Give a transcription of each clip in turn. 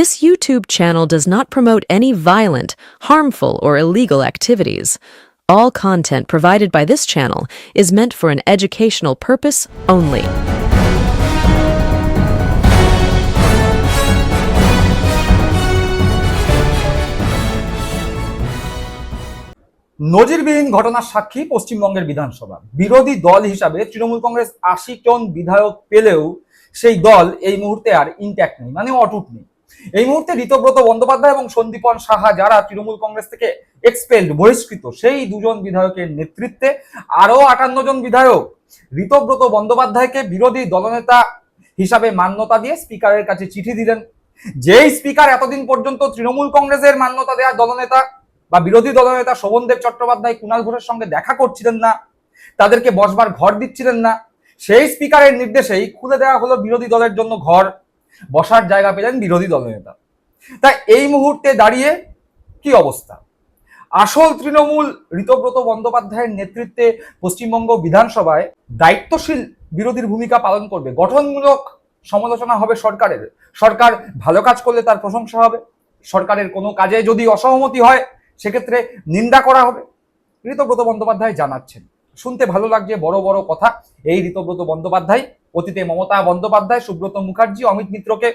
This YouTube channel does not promote any violent, harmful, or illegal activities. All content provided by this channel is meant for an educational purpose only. নজিরবিহীন ঘটনার সাক্ষী পশ্চিমবঙ্গের বিধানসভা। বিরোধী দল হিসাবে তৃণমূল কংগ্রেস ৮০ জন বিধায়ক পেলেও সেই দল এই মুহূর্তে আর ইনট্যাক্ট নেই, মানে অটুট নেই। এই মুহূর্তে ঋতব্রত বন্দ্যোপাধ্যায় এবং সন্দীপন সাহা, যারা তৃণমূল কংগ্রেস থেকে এক্সপেলড, বহিষ্কৃত, সেই দুজন বিধায়কের নেতৃত্বে আরো ৫৮ জন বিধায়ক ঋতব্রত বন্দ্যোপাধ্যায়কে বিরোধী দলনেতা হিসাবে মান্যতা দিয়ে স্পিকারের কাছে চিঠি দিলেন। যেই স্পিকার এতদিন পর্যন্ত তৃণমূল কংগ্রেসের মান্যতা দেওয়া দলনেতা বা বিরোধী দলনেতা শোভনদেব চট্টোপাধ্যায়, কুণাল ঘোষের সঙ্গে দেখা করছিলেন না, তাদেরকে বসবার ঘর দিচ্ছিলেন না, সেই স্পিকারের নির্দেশেই খুলে দেওয়া হলো বিরোধী দলের জন্য ঘর, বসার জায়গা পেলেন বিরোধী দলনেতা। তাই এই মুহূর্তে দাঁড়িয়ে কি অবস্থা? আসল তৃণমূল ঋতব্রত বন্দ্যোপাধ্যায়ের নেতৃত্বে পশ্চিমবঙ্গ বিধানসভায় দায়িত্বশীল বিরোধীর ভূমিকা পালন করবে। গঠনমূলক সমালোচনা হবে সরকারের। সরকার ভালো কাজ করলে তার প্রশংসা হবে, সরকারের কোনো কাজে যদি অসহমতি হয় সেক্ষেত্রে নিন্দা করা হবে। ঋতব্রত বন্দ্যোপাধ্যায় জানাচ্ছেন, শুনতে ভালো লাগছে, বড় বড় কথা। এই ঋতব্রত বন্দ্যোপাধ্যায় অতীতে মমতা বন্দ্যোপাধ্যায়, সুব্রত মুখার্জি, অমিত মিত্রকে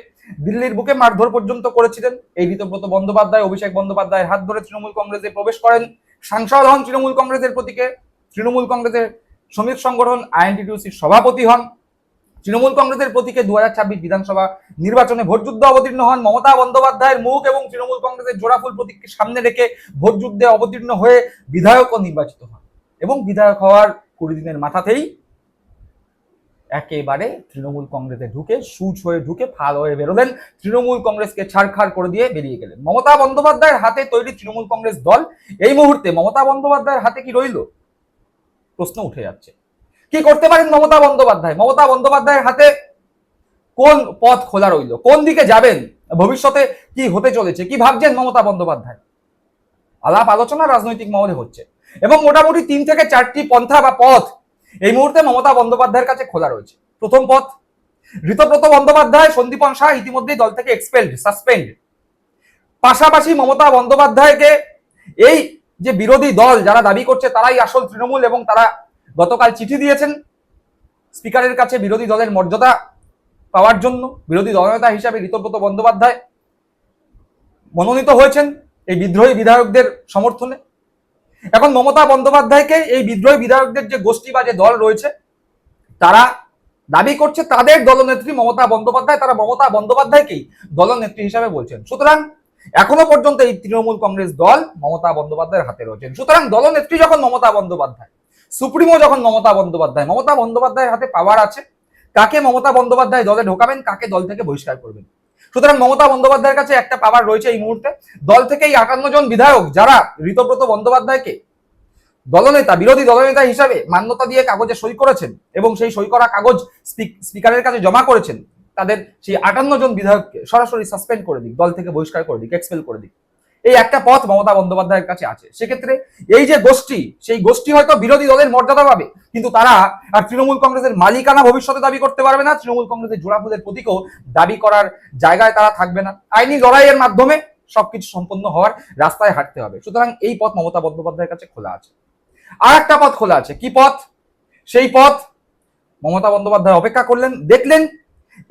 দিল্লির বুকে মারধর পর্যন্ত করেছিলেন। এই ঋতব্রত বন্দ্যোপাধ্যায় অভিষেক বন্দ্যোপাধ্যায়ের হাত ধরে তৃণমূল কংগ্রেসে প্রবেশ করেন, সাংসদ হন তৃণমূল কংগ্রেসের প্রতীকে, তৃণমূল কংগ্রেসের শ্রমিক সংগঠন আইএনটিটিউসির সভাপতি হন, তৃণমূল কংগ্রেসের প্রতীকে ২০২৬ বিধানসভা নির্বাচনে ভোটযুদ্ধে অবতীর্ণ হন। মমতা বন্দ্যোপাধ্যায়ের মুখ এবং তৃণমূল কংগ্রেসের জোড়াফুল প্রতীককে সামনে রেখে ভোটযুদ্ধে অবতীর্ণ হয়ে বিধায়কও নির্বাচিত হন এবং বিধায়ক হওয়ার ২০ দিনের মাথাতেই একেবারে তৃণমূল কংগ্রেসে ঢুকে, সুচ হয়ে ঢুকে ফাল হয়ে বেরোলেন, তৃণমূল কংগ্রেসকে ছাড়খাড় করে দিয়ে বেরিয়ে গেলেন। মমতা বন্দ্যোপাধ্যায়ের হাতে তৈরি তৃণমূল কংগ্রেস দল এই মুহূর্তে মমতা বন্দ্যোপাধ্যায়ের হাতে কি রইল? প্রশ্ন উঠে যাচ্ছে। কি করতে পারেন মমতা বন্দ্যোপাধ্যায়? মমতা বন্দ্যোপাধ্যায়ের হাতে কোন পথ খোলা রইল? কোন দিকে যাবেন? ভবিষ্যতে কি হতে চলেছে? কি ভাবছেন মমতা বন্দ্যোপাধ্যায়? আলাপ আলোচনা রাজনৈতিক মহলে হচ্ছে এবং মোটামুটি ৩ থেকে ৪টি পন্থা বা পথ এই মুহূর্তে মমতা বন্দ্যোপাধ্যায়ের কাছে খোলা রয়েছে। প্রথম পথ, ঋতব্রত বন্দ্যোপাধ্যায়, সন্দীপন সাহা ইতিমধ্যেই দল থেকে এক্সপেলড, সাসপেন্ড। পাশাপাশি মমতা বন্দ্যোপাধ্যায়কে এই যে বিরোধী দল যারা দাবি করছে তারাই আসল তৃণমূল এবং তারা গতকাল চিঠি দিয়েছেন স্পিকারের কাছে বিরোধী দলের মর্যাদা পাওয়ার জন্য। বিরোধী দলনেতা হিসাবে ঋতব্রত বন্দ্যোপাধ্যায় মনোনীত হয়েছেন এই বিদ্রোহী বিধায়কদের সমর্থনে। এখন মমতা বন্দ্যোপাধ্যায়কে এই বিদ্রোহী বিধায়কদের যে গোষ্ঠী বা যে দল রয়েছে তারা দাবি করছে তাদের দলনেত্রী মমতা বন্দ্যোপাধ্যায়, তারা মমতা বন্দ্যোপাধ্যায়কেই দলনেত্রী হিসাবে বলছেন। সুতরাং এখনো পর্যন্ত এই তৃণমূল কংগ্রেস দল মমতা বন্দ্যোপাধ্যায়ের হাতে রয়েছেন। সুতরাং দলনেত্রী যখন মমতা বন্দ্যোপাধ্যায়, সুপ্রিমো যখন মমতা বন্দ্যোপাধ্যায়ের হাতে পাওয়ার আছে, কাকে মমতা বন্দ্যোপাধ্যায় দলে ঢোকাবেন, কাকে দল থেকে বহিষ্কার করবেন। সুতরাং মমতা বন্দ্যোপাধ্যায়ের কাছে একটা পাওয়ার রয়েছে এই মুহূর্তে। দল থেকে এই ৫৮ জন বিধায়ক যারা ঋতব্রত বন্দ্যোপাধ্যায়কে দলনেতা, বিরোধী দলনেতা হিসাবে মান্যতা দিয়ে কাগজে সই করেছেন এবং সেই সই করা কাগজ স্পিকারের কাছে জমা করেছেন, তাদের সেই ৫৮ জন বিধায়ককে সরাসরি সাসপেন্ড করে দিক, দল থেকে বহিষ্কার করে দিক, এক্সপেল করে দিক। এই একটা পথ মমতা বন্দ্যোপাধ্যায়ের কাছে আছে। সেক্ষেত্রে এই যে গোষ্ঠী, সেই গোষ্ঠী হয়তো বিরোধী দলের মর্যাদা পাবে, কিন্তু তারা আর তৃণমূল কংগ্রেসের মালিকানা ভবিষ্যতে দাবি করতে পারবে না, তৃণমূল কংগ্রেসের জোড়াফুলের প্রতীকও দাবি করার জায়গায় তারা থাকবে না। আইনি লড়াইয়ের মাধ্যমে সবকিছু সম্পন্ন হওয়ার রাস্তায় হাঁটতে হবে। সুতরাং এই পথ মমতা বন্দ্যোপাধ্যায়ের কাছে খোলা আছে। আর একটা পথ খোলা আছে। কি পথ? সেই পথ মমতা বন্দ্যোপাধ্যায় অপেক্ষা করলেন, দেখলেন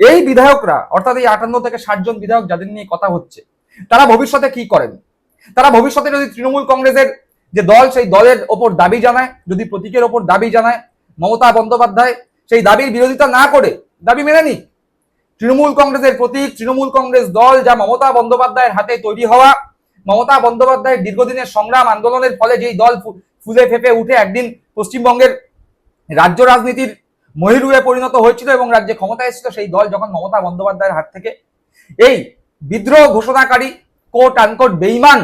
এই বিধায়করা, অর্থাৎ এই ৫৮ থেকে ৬০ জন বিধায়ক যাদের নিয়ে কথা হচ্ছে, তারা ভবিষ্যতে কি করেন। তারা ভবিষ্যতে যদি তৃণমূল কংগ্রেসের যে দল, সেই দলের ওপর দাবি জানায়, যদি প্রতীকের ওপর দাবি জানায়, মমতা বন্দ্যোপাধ্যায় সেই দাবির বিরোধিতা না করে দাবি মেনে নিক। তৃণমূল কংগ্রেসের প্রতীক, তৃণমূল কংগ্রেস দল যা মমতা বন্দ্যোপাধ্যায়ের হাতে তৈরি হওয়া, মমতা বন্দ্যোপাধ্যায়ের দীর্ঘদিনের সংগ্রাম আন্দোলনের ফলে যেই দল ফুলে ফেপে উঠে একদিন পশ্চিমবঙ্গের রাজ্য রাজনীতির মহিরুহে পরিণত হয়েছিল এবং রাজ্যে ক্ষমতায় এসেছিল, সেই দল যখন মমতা বন্দ্যোপাধ্যায়ের হাত থেকে এই বিদ্রোহ ঘোষণাকারী কোট আনকোট বেঈমান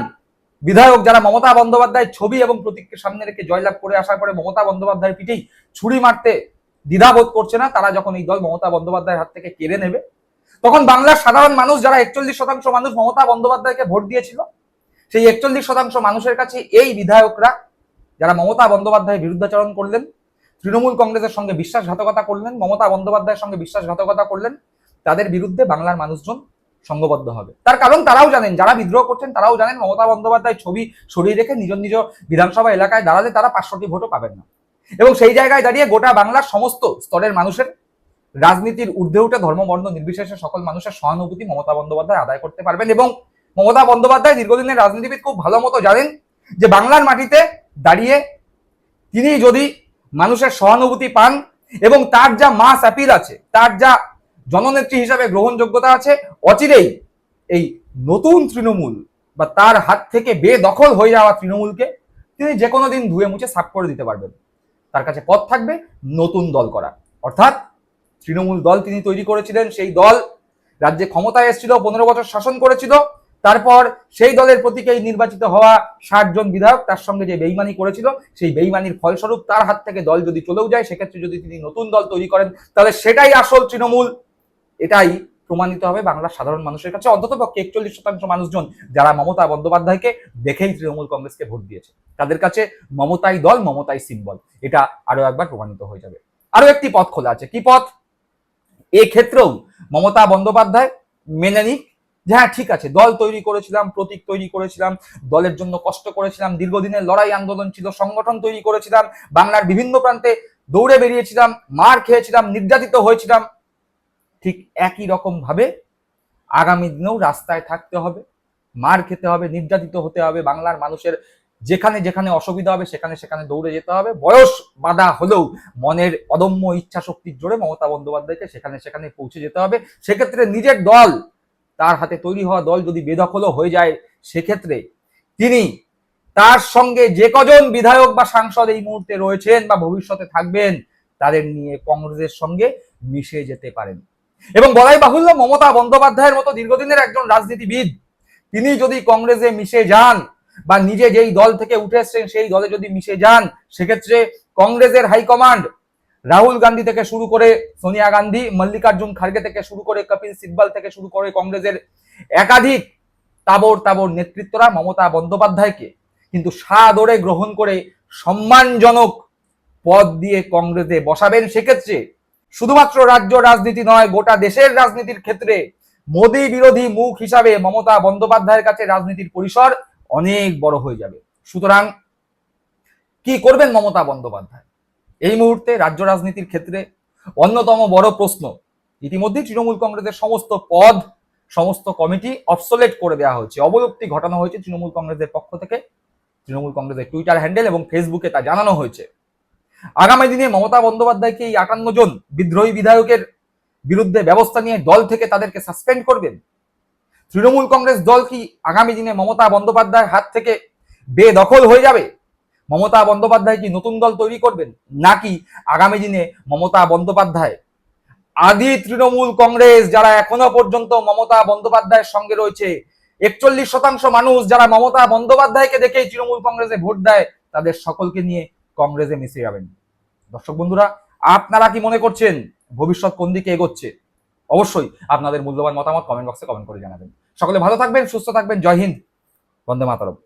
বিধায়ক যারা মমতা বন্দ্যোপাধ্যায়ের ছবি এবং প্রতীককে সামনে রেখে জয়লাভ করে আসার পরে মমতা বন্দ্যোপাধ্যায়ের পিঠেই ছুরি মারতে দ্বিধাবোধ করছে না, তারা যখন এই দল মমতা বন্দ্যোপাধ্যায়ের হাত থেকে কেড়ে নেবে, তখন বাংলার সাধারণ মানুষ যারা ৪১% মানুষ মমতা বন্দ্যোপাধ্যায়কে ভোট দিয়েছিল, সেই ৪১% মানুষের কাছে এই বিধায়করা যারা মমতা বন্দ্যোপাধ্যায়ের বিরুদ্ধাচরণ করলেন, তৃণমূল কংগ্রেসের সঙ্গে বিশ্বাসঘাতকতা করলেন, মমতা বন্দ্যোপাধ্যায়ের সঙ্গে বিশ্বাসঘাতকতা করলেন, তাদের বিরুদ্ধে বাংলার মানুষজন সংঘবদ্ধ হবে। তার কারণ তারাও জানেন, যারা বিদ্রোহ করছেন তারাও জানেন মমতা বন্দ্যোপাধ্যায় ছবি সরিয়ে রেখে নিজ নিজ বিধানসভা এলাকায় দাঁড়ালে তারা 500টি ভোটও পাবেন না। এবং সেই জায়গায় দাঁড়িয়ে গোটা বাংলার সমস্ত স্তরের মানুষের, রাজনীতির ঊর্ধ্বে উঠে ধর্ম বর্ণ নির্বিশেষে সকল মানুষের সহানুভূতি মমতা বন্দ্যোপাধ্যায় আদায় করতে পারবেন। এবং মমতা বন্দ্যোপাধ্যায় দীর্ঘদিনের রাজনীতিবিদ, খুব ভালো মতো জানেন যে বাংলার মাটিতে দাঁড়িয়ে তিনি যদি মানুষের সহানুভূতি পান এবং তার যা মাস অ্যাপিল আছে, তার যা জননেত্রী হিসাবে গ্রহণযোগ্যতা আছে, অচিরেই এই নতুন তৃণমূল বা তার হাত থেকে বেদখল হয়ে যাওয়া তৃণমূলকে তিনি যে কোনো দিন ধুয়ে মুছে সাফ করে দিতে পারবেন। তার কাছে পথ থাকবে নতুন দল করা, অর্থাৎ তৃণমূল দল তিনি তৈরি করেছিলেন। সেই দল রাজ্যে ক্ষমতায় এসেছিল, 15 বছর শাসন করেছিল। তারপর সেই দলের প্রতীকেই নির্বাচিত হওয়া 60 জন বিধায়ক তার সঙ্গে যে বেইমানি করেছিল, সেই বেইমানির ফলস্বরূপ তার হাত থেকে দল যদি চলেও যায়, সেক্ষেত্রে যদি তিনি নতুন দল তৈরি করেন, তাহলে সেটাই আসল তৃণমূল। এটাই প্রমাণিত হবে বাংলার সাধারণ মানুষের কাছে। অন্তত পক্ষে 41% মানুষজন যারা মমতা বন্দ্যোপাধ্যায়কে দেখেই তৃণমূল কংগ্রেসকে ভোট দিয়েছে, তাদের কাছে মমতাই দল, মমতাই সিম্বল, এটা আরো একবার প্রমাণিত হয়ে যাবে। আরো একটি পথ খোলা আছে। কি পথ? এক্ষেত্রেও মমতা বন্দ্যোপাধ্যায় মেনে নিক যে হ্যাঁ ঠিক আছে, দল তৈরি করেছিলাম, প্রতীক তৈরি করেছিলাম, দলের জন্য কষ্ট করেছিলাম, দীর্ঘদিনের লড়াই আন্দোলন ছিল, সংগঠন তৈরি করেছিলাম, বাংলার বিভিন্ন প্রান্তে দৌড়ে বেরিয়েছিলাম, মার খেয়েছিলাম, নির্যাতিত হয়েছিলাম। ঠিক একই রকম ভাবে আগামী দিনেও রাস্তায় থাকতে হবে, মার খেতে হবে, নির্যাতিত হতে হবে, বাংলার মানুষের যেখানে যেখানে অসুবিধা হবে সেখানে সেখানে দৌড়ে যেতে হবে। বয়স বাধা হলেও মনের অদম্য ইচ্ছা শক্তির জোরে মমতা বন্দ্যোপাধ্যায়কে সেখানে সেখানে পৌঁছে যেতে হবে। সেক্ষেত্রে নিজের দল, তার হাতে তৈরি হওয়া দল যদি বেদখলও হয়ে যায়, সেক্ষেত্রে তিনি তার সঙ্গে যে কজন বিধায়ক বা সাংসদ এই মুহূর্তে রয়েছেন বা ভবিষ্যতে থাকবেন, তাদের নিয়ে কংগ্রেসের সঙ্গে মিশে যেতে পারেন। এবং বলাই বাহুল্য, মমতা বন্দ্যোপাধ্যায়ের মতো দীর্ঘদিনের একজন রাজনীতিবিদ তিনি যদি কংগ্রেসে মিশে যান বা নিজে যেই দল থেকে উঠে এসছেন সেই দলে যদি মিশে যান, সেক্ষেত্রে কংগ্রেসের হাইকমান্ড রাহুল গান্ধী থেকে শুরু করে সোনিয়া গান্ধী, মল্লিকার্জুন খার্গে থেকে শুরু করে কপিল সিব্বল থেকে শুরু করে কংগ্রেসের একাধিক তাবর তাবর নেতৃত্বরা মমতা বন্দ্যোপাধ্যায়কে কিন্তু সাদরে গ্রহণ করে সম্মানজনক পদ দিয়ে কংগ্রেসে বসাবেন। সেক্ষেত্রে শুধুমাত্র রাজ্য রাজনীতি নয়, গোটা দেশের রাজনীতির ক্ষেত্রে মোদী বিরোধী মুখ হিসাবে মমতা বন্দ্যোপাধ্যায়ের কাছে রাজনীতির পরিসর অনেক বড় হয়ে যাবে। সুতরাং কি করবেন মমতা বন্দ্যোপাধ্যায়? এই মুহূর্তে রাজ্য রাজনীতির ক্ষেত্রে অন্যতম বড় প্রশ্ন, ইতিমধ্যেই তৃণমূল কংগ্রেসের সমস্ত পদ, সমস্ত কমিটি অবসোলেট করে দেওয়া হয়েছে, অবলুপ্তি ঘটানো হয়েছে তৃণমূল কংগ্রেসের পক্ষ থেকে। তৃণমূল কংগ্রেসের টুইটার হ্যান্ডেল এবং ফেসবুকে তা জানানো হয়েছে। আগামী দিনে মমতা বন্দ্যোপাধ্যায়কে এই 58 জন বিদ্রোহী বিধায়কের বিরুদ্ধে ব্যবস্থা নিয়ে দল থেকে তাদেরকে সাসপেন্ড করবেন? তৃণমূল কংগ্রেস দল কি আগামী দিনে মমতা বন্দ্যোপাধ্যায়ের হাত থেকে বেদখল হয়ে যাবে? মমতা বন্দ্যোপাধ্যায় কি নতুন দল তৈরি করবেন, নাকি আগামী দিনে মমতা বন্দ্যোপাধ্যায় আদি তৃণমূল কংগ্রেস যারা এখনো পর্যন্ত মমতা বন্দ্যোপাধ্যায়ের সঙ্গে রয়েছে, 41% মানুষ যারা মমতা বন্দ্যোপাধ্যায়কে দেখেই তৃণমূল কংগ্রেসে ভোট দেয়, তাদের সকলকে নিয়ে কংগ্রেসে মিশে যাবেন? দর্শক বন্ধুরা, আপনারা কি মনে করছেন ভবিষ্যৎ কোন দিকে এগোচ্ছে? অবশ্যই আপনাদের মূল্যবান মতামত কমেন্ট বক্সে কমেন্ট করে জানাবেন। সকলে ভালো থাকবেন, সুস্থ থাকবেন। জয় হিন্দ, বন্দে মাতরম।